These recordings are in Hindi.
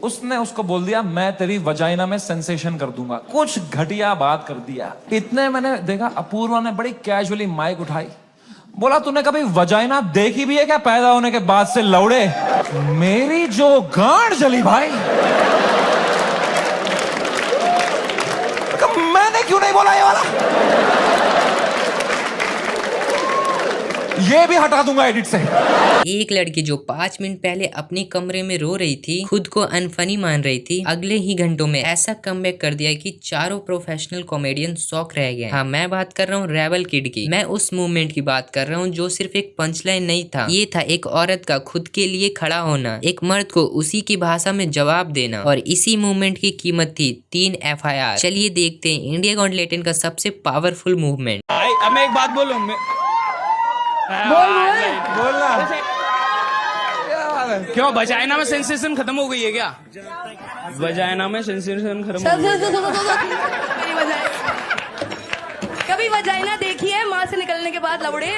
उसने उसको बोल दिया मैं तेरी वजाइना में सेंसेशन कर दूंगा। कुछ घटिया बात कर दिया। इतने मैंने देखा अपूर्वा ने बड़ी कैजुअली माइक उठाई, बोला तूने कभी वजाइना देखी भी है क्या पैदा होने के बाद से लौड़े? मेरी जो गांड जली भाई। मैंने क्यों नहीं बोला ये वाला? ये भी हटा दूंगा एडिट से। एक लड़की जो 5 मिनट पहले अपने कमरे में रो रही थी, खुद को अनफनी मान रही थी, अगले ही घंटों में ऐसा कमबैक कर दिया कि चारों प्रोफेशनल कॉमेडियन शॉक रह गए। हाँ, मैं बात कर रहा हूँ रेबल किड की। मैं उस मूवमेंट की बात कर रहा हूँ जो सिर्फ एक पंचलाइन नहीं था, ये था एक औरत का खुद के लिए खड़ा होना, एक मर्द को उसी की भाषा में जवाब देना, और इसी मूवमेंट की कीमत थी 3 FIR। चलिए देखते हैं इंडिया गॉट लैटिन का सबसे पावरफुल मूवमेंट। अब मैं एक बात बोलूं, बोलना क्यों वजाइना में सेंसेशन खत्म हो गई है क्या? वजाइना में सेंसेशन खत्म हो गई है। कभी वजाइना देखी है माँ से निकलने के बाद लवड़े?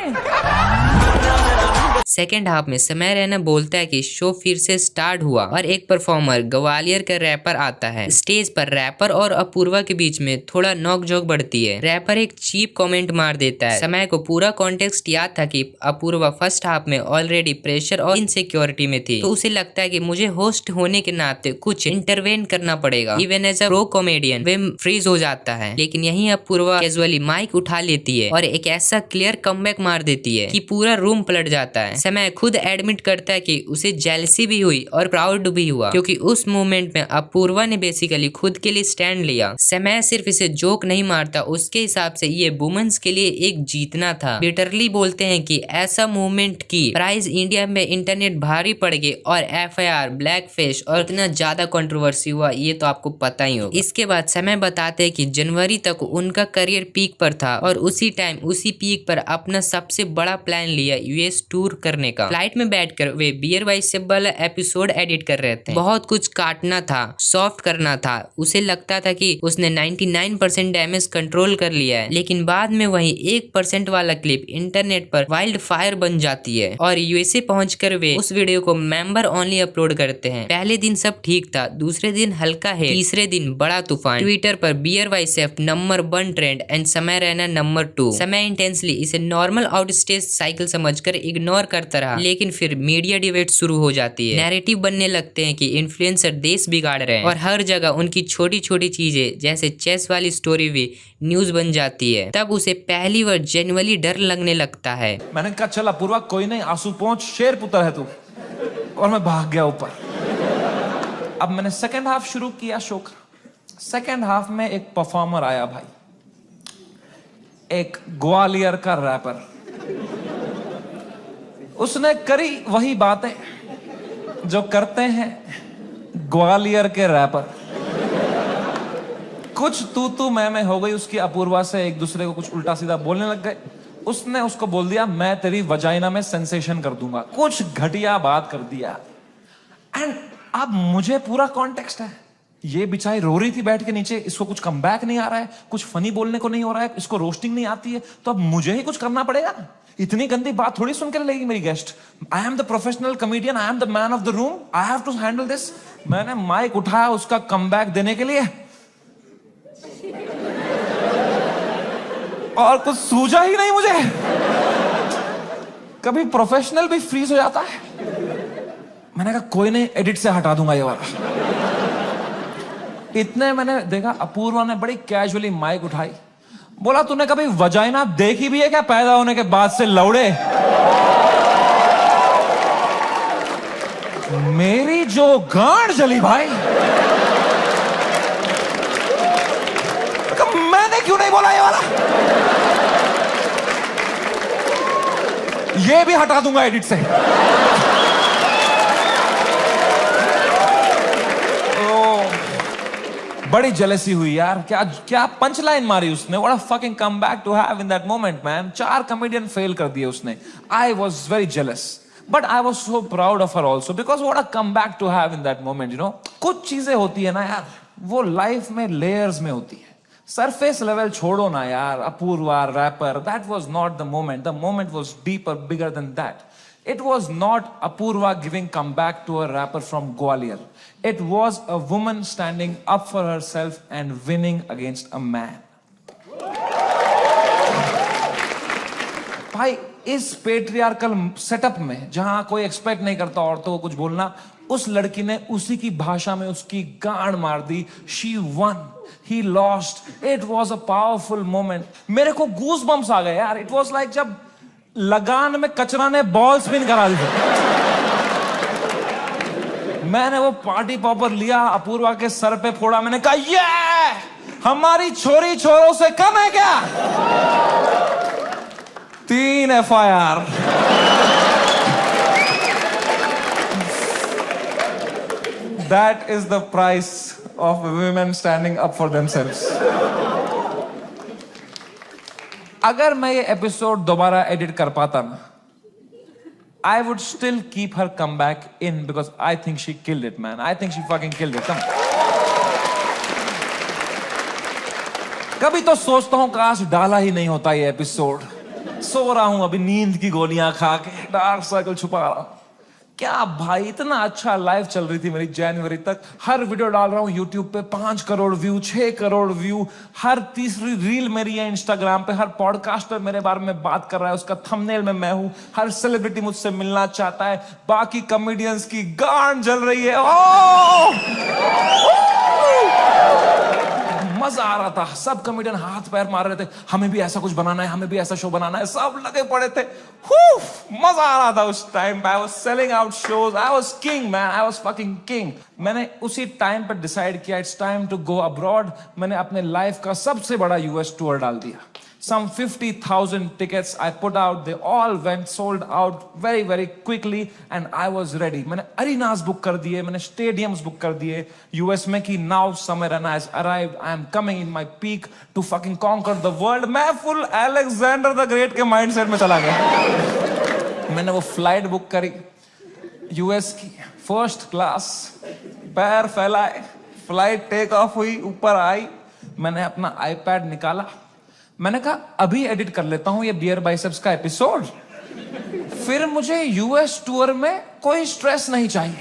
सेकेंड हाफ में समय रैना बोलता है कि शो फिर से स्टार्ट हुआ और एक परफॉर्मर ग्वालियर का रैपर आता है। स्टेज पर रैपर और अपूर्वा के बीच में थोड़ा नोक-झोंक बढ़ती है। रैपर एक चीप कमेंट मार देता है। समय को पूरा कॉन्टेक्स्ट याद था कि अपूर्वा फर्स्ट हाफ में ऑलरेडी प्रेशर और इनसिक्योरिटी में थी, तो उसे लगता है कि मुझे होस्ट होने के नाते कुछ इंटरवेन करना पड़ेगा। Even as a pro comedian वे फ्रीज हो जाता है, लेकिन यहीं अपूर्वा कैजुअली माइक उठा लेती है और एक ऐसा क्लियर कमबैक मार देती है कि पूरा रूम पलट जाता है। समय खुद एडमिट करता है कि उसे जेलसी भी हुई और प्राउड भी हुआ, क्योंकि उस मोमेंट में अपूर्वा ने बेसिकली खुद के लिए स्टैंड लिया। समय सिर्फ इसे जोक नहीं मारता, उसके हिसाब से ये वुमेन्स के लिए एक जीतना था। लिटरली बोलते हैं कि ऐसा मूवमेंट की प्राइस इंडिया में इंटरनेट भारी पड़ गए और FIR, ब्लैक फिश और इतना ज्यादा कंट्रोवर्सी हुआ, ये तो आपको पता ही होगा। इसके बाद समय बताते हैं कि जनवरी तक उनका करियर पीक पर था और उसी टाइम उसी पीक पर अपना सबसे बड़ा प्लान लिया US टूर करने का। फ्लाइट में बैठकर वे बियर बाइसेप वाला एपिसोड एडिट कर रहे थे। बहुत कुछ काटना था, सॉफ्ट करना था। उसे लगता था कि उसने 99% डैमेज कंट्रोल कर लिया है, लेकिन बाद में वही 1% वाला क्लिप इंटरनेट पर वाइल्ड फायर बन जाती है और USA पहुंचकर वे उस वीडियो को मेंबर ओनली अपलोड करते हैं। पहले दिन सब ठीक था, दूसरे दिन हल्का है, तीसरे दिन बड़ा तूफान। ट्विटर पर beer biceps number 1 trend and Samay Raina number 2। Samay intensely इसे नॉर्मल आउटस्टेज साइकिल समझकर इग्नोर करता रहा, लेकिन फिर मीडिया डिबेट शुरू हो जाती है। नैरेटिव बनने लगते हैं कि इन्फ्लुएंसर देश बिगाड़ रहे हैं और हर जगह उनकी छोटी छोटी चीजें जैसे चेस वाली स्टोरी भी न्यूज बन जाती है। तब उसे पहली बार जेन्युइनली डर लगने लगता है। मैंने कहा चल अपूर्वा कोई नहीं, आंसू पहुंच, शेर पुत्र है तू, और मैं भाग गया ऊपर। अब मैंने सेकंड हाफ शुरू किया शो का। सेकंड हाफ में एक परफॉर्मर आया भाई, एक ग्वालियर का रैपर। उसने करी वही बातें जो करते हैं ग्वालियर के रैपर। कुछ तू मैं हो गई उसकी अपूर्वा से, एक दूसरे को कुछ उल्टा सीधा बोलने लग गए। उसने उसको बोल दिया मैं तेरी वजाइना में सेंसेशन कर दूंगा। कुछ घटिया बात कर दिया। एंड अब मुझे पूरा कॉन्टेक्स्ट है। ये बेचारी रो रही थी बैठ के नीचे, इसको कुछ कमबैक नहीं आ रहा है, कुछ फनी बोलने को नहीं हो रहा है, इसको रोस्टिंग नहीं आती है, तो अब मुझे ही कुछ करना पड़ेगा। इतनी गंदी बात थोड़ी सुन के लेगी मेरी guest. I am the professional comedian, I am the man of the room, I have to handle this. मैंने माइक उठाया उसका कमबैक देने के लिए, और कुछ सूझा ही नहीं मुझे। कभी प्रोफेशनल भी फ्रीज हो जाता है। मैंने कहा कोई नहीं, एडिट से हटा दूंगा ये वाला। इतने मैंने देखा अपूर्वा ने बड़ी कैजुअली माइक उठाई, बोला तूने कभी वजाइना देखी भी है क्या पैदा होने के बाद से लौड़े? मेरी जो गांड जली भाई। मैंने क्यों नहीं बोला ये वाला? ये भी हटा दूंगा एडिट से। बड़ी जेलसी हुई यार। क्या क्या पंच लाइन मारी उसने। What a fucking comeback to have in that moment man. 4 comedian fail कर दिए उसने। I was very jealous, but I was so proud of her also, because what a comeback to have in that moment. You know, कुछ चीजें होती है ना यार, वो लाइफ में लेयर्स में होती है। सरफेस लेवल छोड़ो ना यार। Apoorva rapper, that was not the moment. The moment was deeper, bigger than that. It was not Apurva giving comeback to a rapper from Gwalior. It was a woman standing up for herself and winning against a man. भाई इस पेट्रियार्कल सेटअप में जहां कोई एक्सपेक्ट नहीं करता औरतों को कुछ बोलना, उस लड़की ने उसी की भाषा में उसकी गांड मार दी. She won. He lost. It was a powerful moment. मेरे को गूज बम्स आ गए यार. It was like जब लगान में कचरा ने बॉल स्पिन करा दी. मैंने वो पार्टी पॉपर लिया, अपूर्वा के सर पे फोड़ा. मैंने कहा ये हमारी छोरी छोरों से कम है क्या? 3 FIR. That is the price of women standing up for themselves. अगर मैं ये एपिसोड दोबारा एडिट कर पाता ना, I would still keep her comeback in because I think she killed it, man. I think she fucking killed it. Come. कभी तो सोचता हूं काश डाला ही नहीं होता ये एपिसोड. सो रहा हूं अभी नींद की गोलियां खा के, डार्क सर्कल छुपा रहा हूं. क्या भाई, इतना अच्छा लाइव चल रही थी मेरी जनवरी तक. हर वीडियो डाल रहा हूं यूट्यूब पे, 5 करोड़ व्यू, 6 करोड़ व्यू. हर तीसरी रील मेरी है इंस्टाग्राम पे. हर पॉडकास्टर मेरे बारे में बात कर रहा है, उसका थंबनेल में मैं हूं. हर सेलिब्रिटी मुझसे मिलना चाहता है. बाकी कॉमेडियंस की गांड जल रही है. मजा आ रहा था. सब कॉमेडियन हाथ पैर मार रहे थे, हमें भी ऐसा कुछ बनाना है, हमें भी ऐसा शो बनाना है. सब लगे पड़े थे. मजा आ रहा था उस टाइम पे. I was selling out shows. I was king man. I was fucking king. मैंने उसी टाइम पर डिसाइड किया it's time to go abroad. मैंने अपने लाइफ का सबसे बड़ा यूएस टूर डाल दिया. Some 50,000 tickets I put out. They all went sold out very, very quickly and I was ready. मैंने arenas book कर दिए, मैंने stadiums book कर दिए US में कि now summer and has arrived. I am coming in my peak to fucking conquer the world. मैं full Alexander the Great के mindset में चला गया. मैंने वो flight book करी US की, first class. पैर फैलाए, flight take off हुई, ऊपर आई. मैंने अपना iPad निकाला. मैंने कहा अभी एडिट कर लेता हूं ये बियर बाइसेप्स का एपिसोड, फिर मुझे यूएस टूर में कोई स्ट्रेस नहीं चाहिए.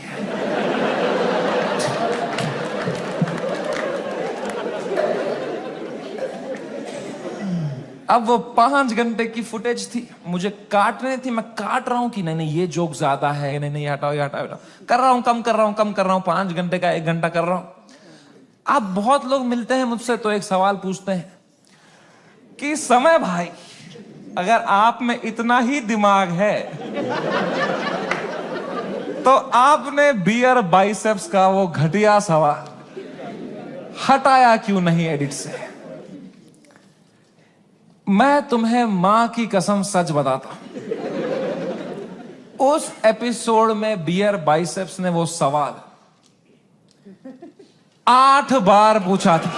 अब वो 5 घंटे की फुटेज थी, मुझे काटने थी. मैं काट रहा हूं कि नहीं नहीं ये जोक ज्यादा है, नहीं नहीं हटाओ ये हटाओ. कर रहा हूं, कम कर रहा हूं, कम कर रहा हूं. 5 घंटे का 1 घंटा कर रहा हूं. अब बहुत लोग मिलते हैं मुझसे तो एक सवाल पूछते हैं कि समय भाई, अगर आप में इतना ही दिमाग है तो आपने बियर बाइसेप्स का वो घटिया सवाल हटाया क्यों नहीं एडिट से? मैं तुम्हें मां की कसम सच बताता हूं, उस एपिसोड में बियर बाइसेप्स ने वो सवाल 8 बार पूछा था.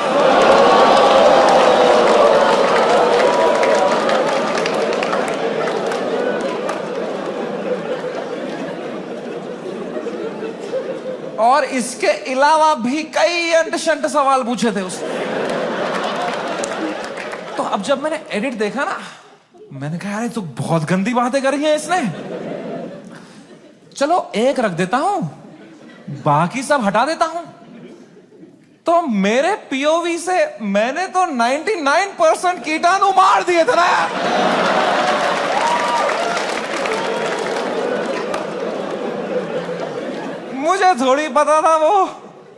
और इसके अलावा भी कई अंट-शंट सवाल पूछे थे उसने. तो अब जब मैंने एडिट देखा ना, मैंने कहा यार ये तो बहुत गंदी बातें करी हैं इसने. चलो एक रख देता हूं, बाकी सब हटा देता हूं. तो मेरे पीओवी से मैंने तो 99% कीटाणु मार दिए थे ना. मुझे थोड़ी पता था वो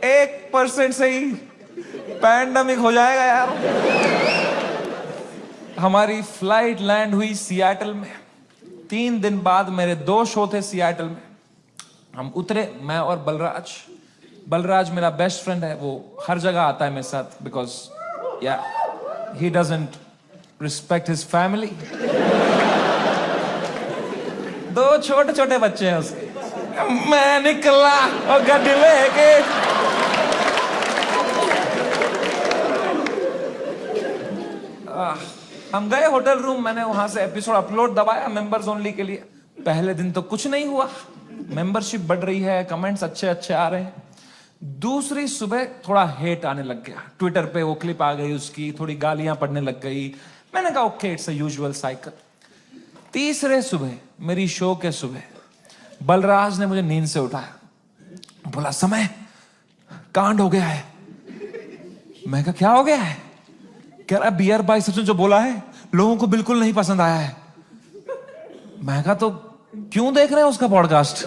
1% से ही पैंडेमिक हो जाएगा यार. हमारी फ्लाइट लैंड हुई सियाटल में. 3 दिन बाद मेरे 2 शो थे सियाटल में. हम उतरे, मैं और बलराज. बलराज मेरा बेस्ट फ्रेंड है, वो हर जगह आता है मेरे साथ बिकॉज या he doesn't respect his family. 2 छोटे छोटे बच्चे हैं उसके. मैं निकला और गड्डी लेके हम गए होटल रूम. मैंने वहां से एपिसोड अपलोड दबाया मेंबर्स ओनली के लिए. पहले दिन तो कुछ नहीं हुआ, मेंबरशिप बढ़ रही है, कमेंट्स अच्छे अच्छे आ रहे हैं. दूसरी सुबह थोड़ा हेट आने लग गया. ट्विटर पे वो क्लिप आ गई उसकी, थोड़ी गालियां पड़ने लग गई. मैंने कहा okay it's a usual cycle. तीसरे सुबह, मेरी शो के सुबह, बलराज ने मुझे नींद से उठाया. बोला समय कांड हो गया है। मैं कहा क्या हो गया है? कह रहा बियर बाइसेप्स ने जो बोला है लोगों को बिल्कुल नहीं पसंद आया है। मैं कहा तो क्यों देख रहे हैं उसका पॉडकास्ट?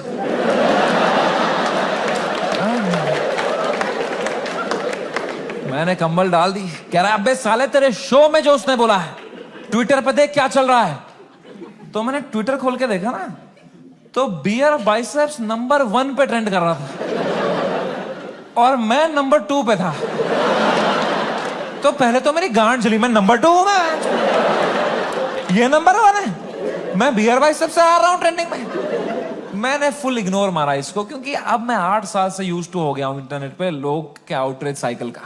मैंने कंबल डाल दी। कह रहा अबे साले तेरे शो में जो उसने बोला है ट्विटर पे देख क्या चल रहा है। तो मैंने ट्विटर खोल के देखा ना, तो बियर बाइसेप्स नंबर 1 पे ट्रेंड कर रहा था और मैं नंबर 2 पे था। तो पहले तो मेरी गांड जली, मैं नंबर 2 हूं, मैं ये नंबर 1 है, मैं बियर बाइसेप्स से आ रहा हूं ट्रेंडिंग में। मैंने फुल इग्नोर मारा इसको, क्योंकि अब मैं 8 साल से यूज्ड टू हो गया हूं इंटरनेट पे लोग के आउटरीच साइकिल का।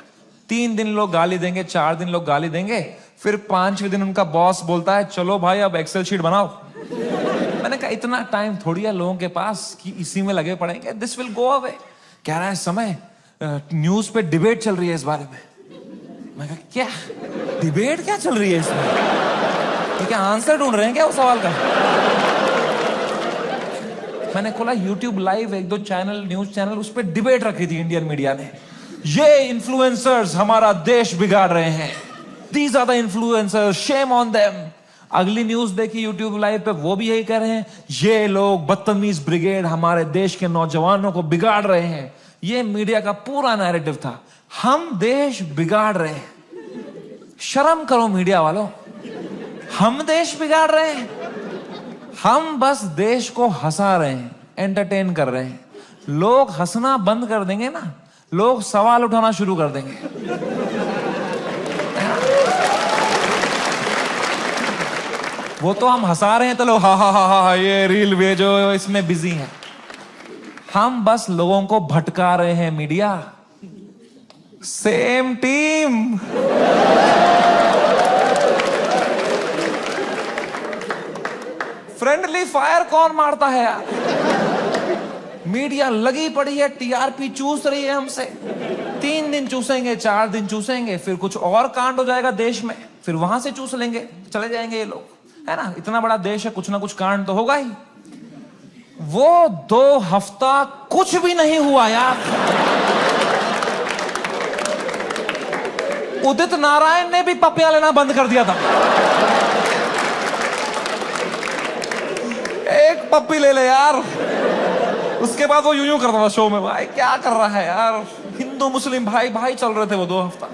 3 दिन लोग गाली देंगे, 4 दिन लोग गाली देंगे, फिर 5वें दिन उनका बॉस बोलता है चलो भाई अब एक्सेल शीट बनाओ। मैंने कहा इतना टाइम थोड़ी है लोगों के पास कि इसी में लगे पड़ेंगे, दिस विल गो अवे। कह रहा है समय न्यूज पे डिबेट चल रही है इस बारे में। मैं कहा क्या डिबेट क्या चल रही है इसमें? तो क्या आंसर ढूंढ रहे हैं क्या उस सवाल का? मैंने खोला YouTube live, 1-2 channel, news channel, उस पर डिबेट रखी थी इंडियन मीडिया ने। ये इन्फ्लुएंसर्स हमारा देश बिगाड़ रहे हैं, these are the influencers, shame on them. अगली न्यूज देखी यूट्यूब लाइव पे, वो भी यही कह रहे हैं ये लोग बदतमीज ब्रिगेड हमारे देश के नौजवानों को बिगाड़ रहे हैं। ये मीडिया का पूरा नैरेटिव था, हम देश बिगाड़ रहे हैं। शर्म करो मीडिया वालों, हम देश बिगाड़ रहे हैं? हम बस देश को हंसा रहे हैं, एंटरटेन कर रहे हैं। लोग हंसना बंद कर देंगे ना, लोग सवाल उठाना शुरू कर देंगे। वो तो हम हंसा रहे हैं तो लोग हा हा हा हा ये रील भेजो, इसमें बिजी हैं। हम बस लोगों को भटका रहे हैं media. Same team. Friendly fire कौन मारता है यार? मीडिया लगी पड़ी है, टीआरपी चूस रही है हमसे। 3 दिन चूसेंगे, 4 दिन चूसेंगे, फिर कुछ और कांड हो जाएगा देश में, फिर वहां से चूस लेंगे, चले जाएंगे ये लोग, है ना? इतना बड़ा देश है, कुछ ना कुछ कांड तो होगा ही। वो 2 हफ्ता कुछ भी नहीं हुआ यार। उदित नारायण ने भी पपियां लेना बंद कर दिया था। एक पप्पी ले ले यार, उसके बाद वो यूं करता था शो में, भाई क्या कर रहा है यार? हिंदू मुस्लिम भाई भाई चल रहे थे वो 2 हफ्ता,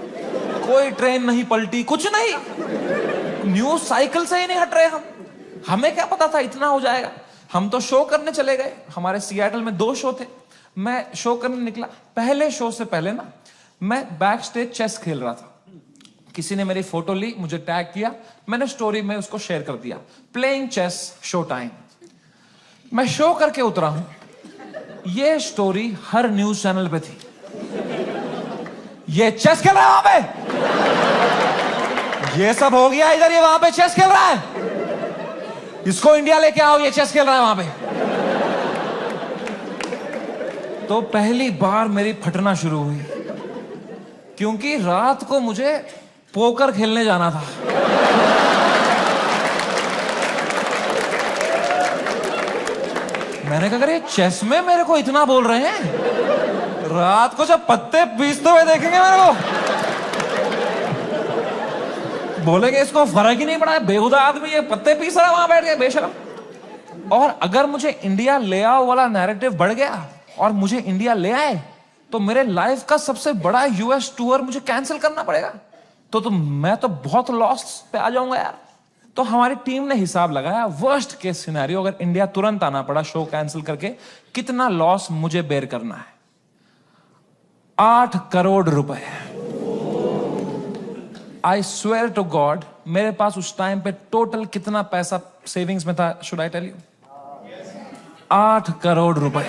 कोई ट्रेन नहीं पलटी, कुछ नहीं, न्यूज साइकिल से ही नहीं हट रहे हम। हमें क्या पता था इतना हो जाएगा? हम तो शो करने चले गए, हमारे सियाटल में 2 शो थे, मैं शो करने निकला। पहले शो से पहले ना मैं बैक स्टेज चेस खेल रहा था, किसी ने मेरी फोटो ली, मुझे टैग किया, मैंने स्टोरी में उसको शेयर कर दिया, प्लेइंग चेस शो टाइम। मैं शो करके उतरा हूं, ये स्टोरी हर न्यूज चैनल पे थी, ये चेस खेल रहा है वहां पे, ये सब हो गया इधर, ये वहां पे चेस खेल रहा है, इसको इंडिया लेके आओ, ये चेस खेल रहा है वहां पे। तो पहली बार मेरी फटना शुरू हुई, क्योंकि रात को मुझे पोकर खेलने जाना था। मैंने कहा अगर ये चेस में मेरे को इतना बोल रहे हैं, रात को जब पत्ते पीसते हुए देखेंगे मेरे को, बोलेंगे इसको फर्क ही नहीं पड़ा है, बेहुदा आदमी ये पत्ते पीस रहा है वहां बैठ के, बेशरम। और अगर मुझे इंडिया ले आओ वाला नैरेटिव बढ़ गया और मुझे इंडिया ले आए, तो मेरे लाइफ का सबसे बड़ा यूएस टूर मुझे कैंसिल करना पड़ेगा। तो मैं तो बहुत लॉस पे आ जाऊंगा यार। तो हमारी टीम ने हिसाब लगाया, वर्स्ट केस सिनेरियो अगर इंडिया तुरंत आना पड़ा शो कैंसिल करके, कितना लॉस मुझे बेयर करना है? 8 करोड़ रुपए। आई स्वेयर टू गॉड, मेरे पास उस टाइम पे टोटल कितना पैसा सेविंग्स में था, should I tell you? 8 crore रुपए।